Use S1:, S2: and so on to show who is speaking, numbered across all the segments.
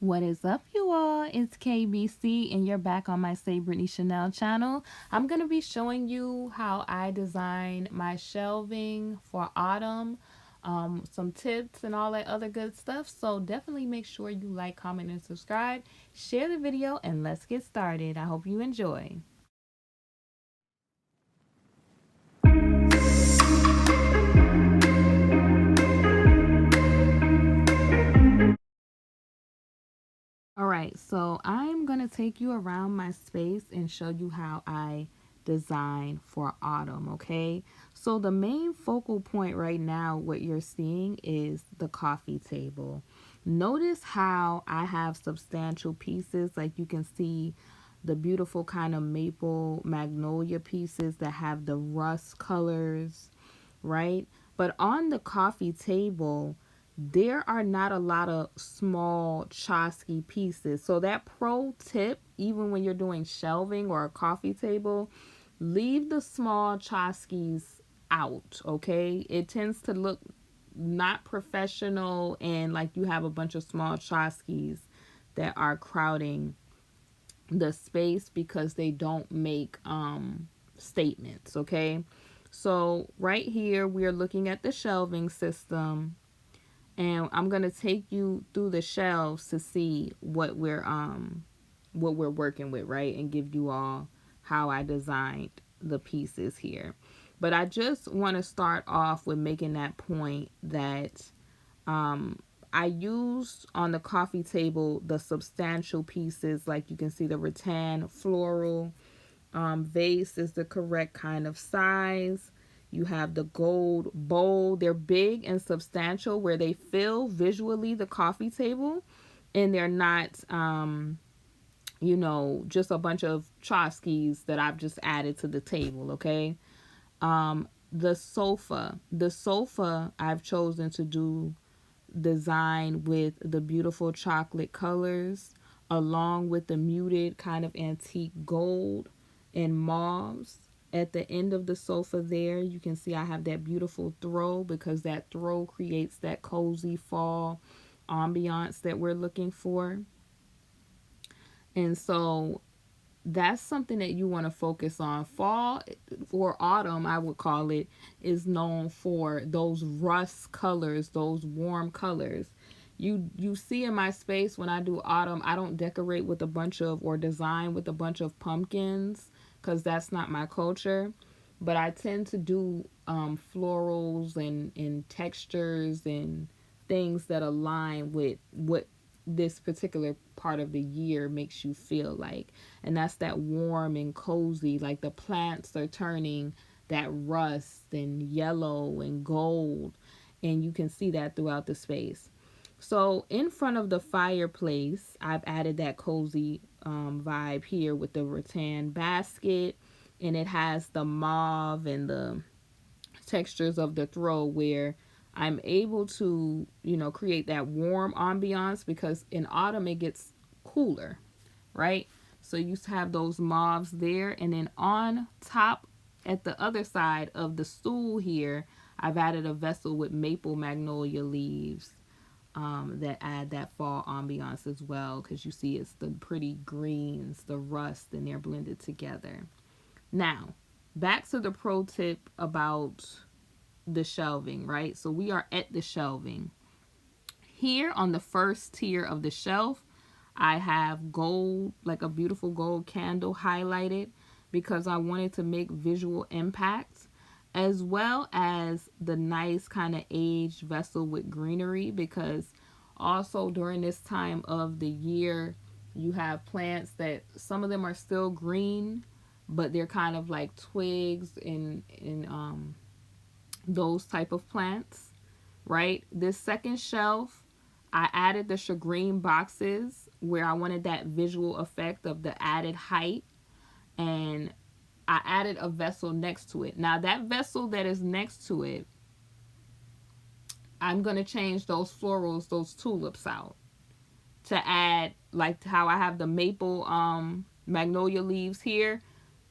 S1: What is up, you all? It's KBC, and you're back on my SaeBritneyChanel channel. I'm going to be showing you how I design my shelving for autumn, some tips and all that other good stuff. So definitely make sure you like, comment, and subscribe. Share the video, and let's get started. I hope you enjoy. All right, so I'm going to take you around my space and show you how I design for autumn, okay? So the main focal point right now, what you're seeing is the coffee table. Notice how I have substantial pieces, like you can see the beautiful kind of maple magnolia pieces that have the rust colors, right? But on the coffee table, there are not a lot of small Chosky pieces. So that pro tip, even when you're doing shelving or a coffee table, leave the small Choskys out, okay? It tends to look not professional and like you have a bunch of small Choskys that are crowding the space because they don't make statements, okay? So right here we are looking at the shelving system, and I'm going to take you through the shelves to see what we're working with, right? And give you all how I designed the pieces here. But I just want to start off with making that point that I used on the coffee table the substantial pieces, like you can see the rattan floral vase is the correct kind of size. You have the gold bowl. They're big and substantial where they fill visually the coffee table, and they're not just a bunch of tchotchkes that I've just added to the table, okay? The sofa I've chosen to do design with the beautiful chocolate colors along with the muted kind of antique gold and mauves. At the end of the sofa there, you can see I have that beautiful throw because that throw creates that cozy fall ambiance that we're looking for. And so that's something that you want to focus on. Fall or autumn, I would call it, is known for those rust colors, those warm colors. You see in my space when I do autumn, I don't decorate with a bunch of or design with a bunch of pumpkins because that's not my culture. But I tend to do florals and textures and things that align with what this particular part of the year makes you feel like. And that's that warm and cozy, like the plants are turning that rust and yellow and gold, and you can see that throughout the space. So in front of the fireplace, I've added that cozy vibe here with the rattan basket, and it has the mauve and the textures of the throw where I'm able to, create that warm ambiance because in autumn it gets cooler, right? So you have those mauves there, and then on top at the other side of the stool here, I've added a vessel with maple magnolia leaves that add that fall ambiance as well because you see it's the pretty greens, the rust, and they're blended together. Now, back to the pro tip about the shelving, right? So we are at the shelving. Here on the first tier of the shelf, I have gold, like a beautiful gold candle highlighted because I wanted to make visual impact, as well as the nice kind of aged vessel with greenery because also during this time of the year, you have plants that some of them are still green, but they're kind of like twigs and those type of plants, right? This second shelf, I added the shagreen boxes where I wanted that visual effect of the added height, and I added a vessel next to it. Now that vessel that is next to it, I'm going to change those florals, those tulips out to add, like how I have the maple magnolia leaves here.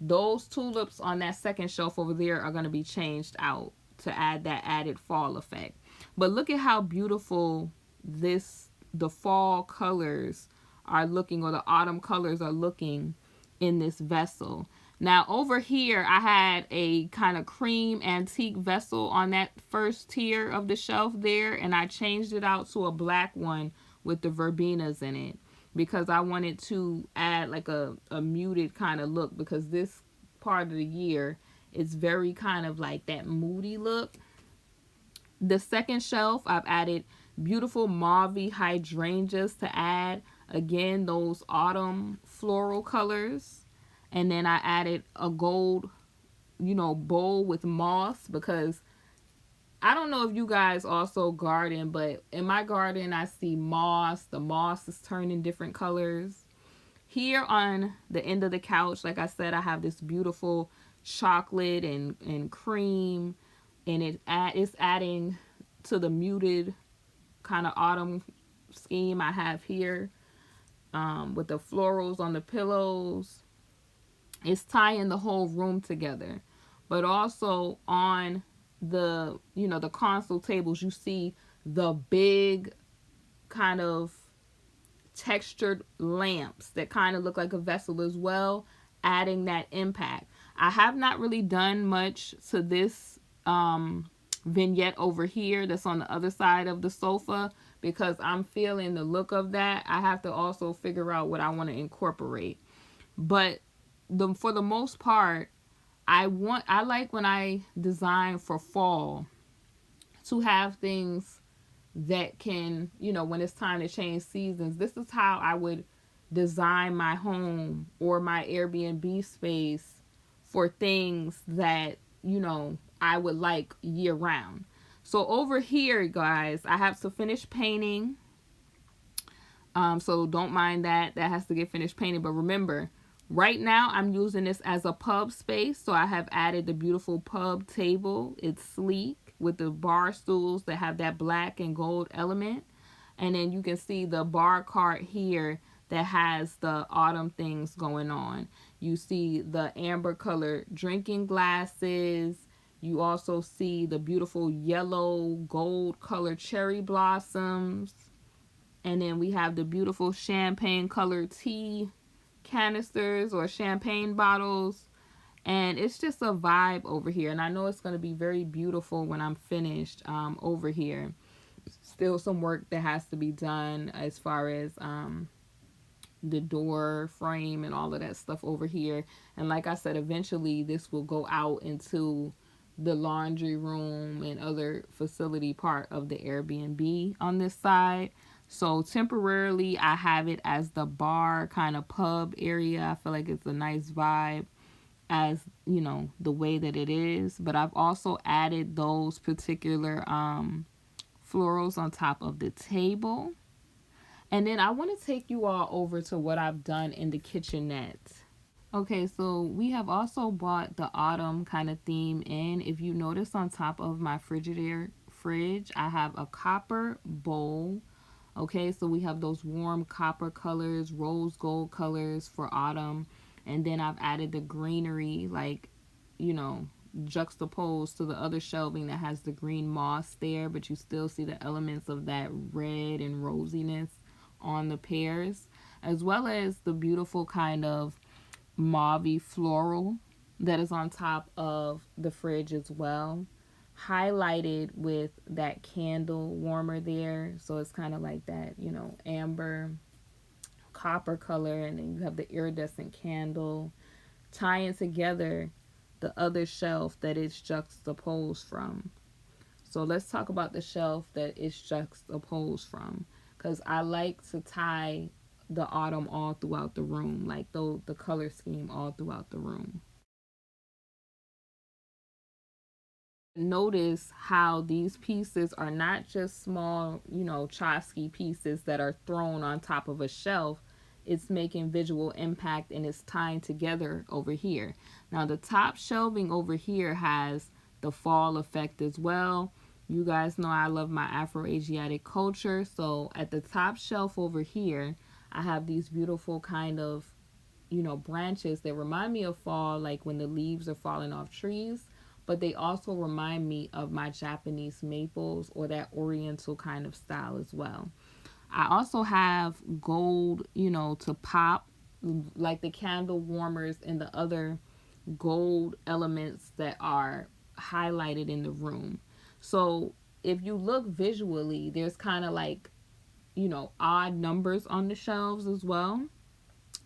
S1: Those tulips on that second shelf over there are going to be changed out to add that added fall effect. But look at how beautiful this the fall colors are looking, or the autumn colors are looking in this vessel. Now over here, I had a kind of cream antique vessel on that first tier of the shelf there, and I changed it out to a black one with the verbenas in it because I wanted to add like a muted kind of look, because this part of the year is very kind of like that moody look. The second shelf, I've added beautiful mauve hydrangeas to add, again, those autumn floral colors. And then I added a gold, bowl with moss, because I don't know if you guys also garden, but in my garden, I see moss. The moss is turning different colors. Here on the end of the couch, like I said, I have this beautiful chocolate and cream, and it's adding to the muted kind of autumn scheme I have here, with the florals on the pillows. It's tying the whole room together. But also on the the console tables, you see the big kind of textured lamps that kind of look like a vessel as well, adding that impact. I have not really done much to this vignette over here that's on the other side of the sofa, because I'm feeling the look of that. I have to also figure out what I want to incorporate. But for the most part, I like when I design for fall to have things that can, when it's time to change seasons. This is how I would design my home or my Airbnb space for things that, I would like year round. So over here, guys, I have to finish painting. So don't mind that. That has to get finished painting. But remember, right now I'm using this as a pub space. So I have added the beautiful pub table. It's sleek with the bar stools that have that black and gold element. And then you can see the bar cart here that has the autumn things going on. You see the amber color drinking glasses. You also see the beautiful yellow gold color cherry blossoms. And then we have the beautiful champagne colored tea canisters or champagne bottles. And it's just a vibe over here. And I know it's going to be very beautiful when I'm finished over here. Still some work that has to be done as far as the door frame and all of that stuff over here. And like I said, eventually this will go out into the laundry room and other facility part of the Airbnb on this side. So temporarily I have it as the bar kind of pub area. I feel like it's a nice vibe as, the way that it is. But I've also added those particular florals on top of the table. And then I want to take you all over to what I've done in the kitchenette. Okay, so we have also bought the autumn kind of theme in. If you notice on top of my Frigidaire fridge, I have a copper bowl. Okay, so we have those warm copper colors, rose gold colors for autumn. And then I've added the greenery, like, juxtaposed to the other shelving that has the green moss there, but you still see the elements of that red and rosiness on the pears, as well as the beautiful kind of mauve floral that is on top of the fridge as well, highlighted with that candle warmer there. So it's kind of like that, amber copper color, and then you have the iridescent candle tying together the other shelf that it's juxtaposed from. So let's talk about the shelf that it's juxtaposed from, because I like to tie the autumn all throughout the room, like the color scheme all throughout the room. Notice how these pieces are not just small, tchotchke pieces that are thrown on top of a shelf. It's making visual impact, and it's tying together over here. Now the top shelving over here has the fall effect as well. You guys know I love my Afro-Asiatic culture. So at the top shelf over here, I have these beautiful kind of, branches that remind me of fall, like when the leaves are falling off trees. But they also remind me of my Japanese maples or that oriental kind of style as well. I also have gold, you know, to pop, like the candle warmers and the other gold elements that are highlighted in the room. So if you look visually, there's kind of like, you know, odd numbers on the shelves as well.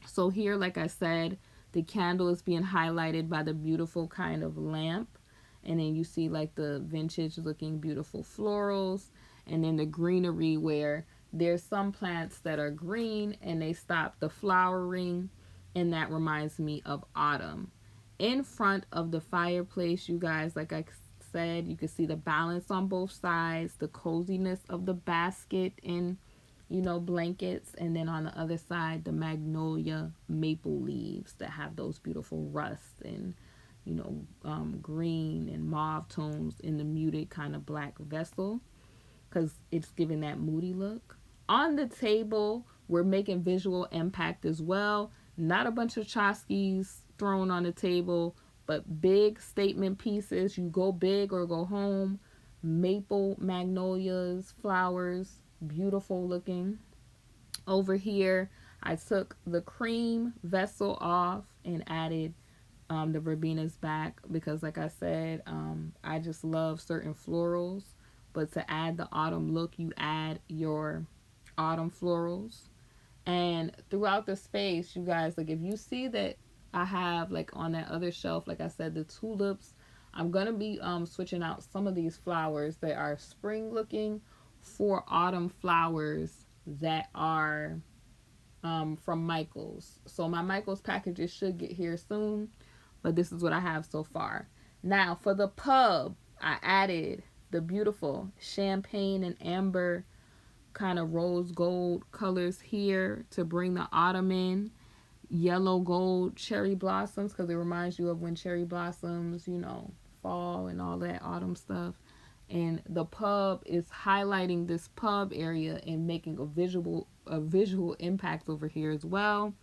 S1: So here, like I said, the candle is being highlighted by the beautiful kind of lamp. And then you see like the vintage looking beautiful florals. And then the greenery where there's some plants that are green and they stop the flowering. And that reminds me of autumn. In front of the fireplace, you guys, like I said, you can see the balance on both sides, the coziness of the basket and, you know, blankets, and then on the other side the magnolia maple leaves that have those beautiful rust and, you know, green and mauve tones in the muted kind of black vessel, because it's giving that moody look. On the table, we're making visual impact as well. Not a bunch of tchotchkes thrown on the table, but big statement pieces. You go big or go home. Maple magnolias, flowers, beautiful looking. Over here, I took the cream vessel off and added the verbenas back because, like I said, I just love certain florals. But to add the autumn look, you add your autumn florals. And throughout the space, you guys, like if you see that I have like on that other shelf, like I said, the tulips, I'm going to be switching out some of these flowers that are spring looking for autumn flowers that are from Michaels. So my Michaels packages should get here soon, but this is what I have so far. Now for the pub, I added the beautiful champagne and amber kind of rose gold colors here to bring the autumn in. Yellow gold cherry blossoms because it reminds you of when cherry blossoms, you know, fall and all that autumn stuff. And the pub is highlighting this pub area and making a visual impact over here as well,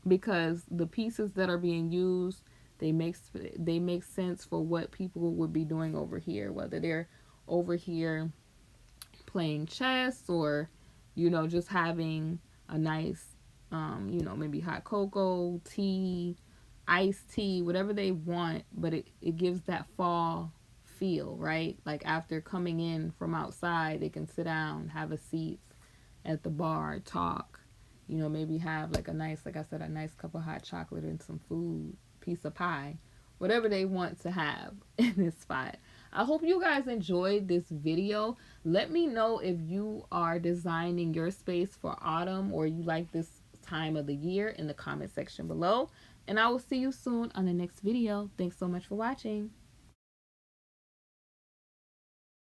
S1: because the pieces that are being used, they make sense for what people would be doing over here, whether they're over here playing chess or, you know, just having a nice you know, maybe hot cocoa, tea, iced tea, whatever they want, but it gives that fall feel, right? Like after coming in from outside, they can sit down, have a seat at the bar, talk, you know, maybe have like a nice, like I said, a nice cup of hot chocolate and some food, piece of pie, whatever they want to have in this spot. I hope you guys enjoyed this video. Let me know if you are designing your space for autumn or you like this time of the year in the comment section below. And I will see you soon on the next video. Thanks so much for watching.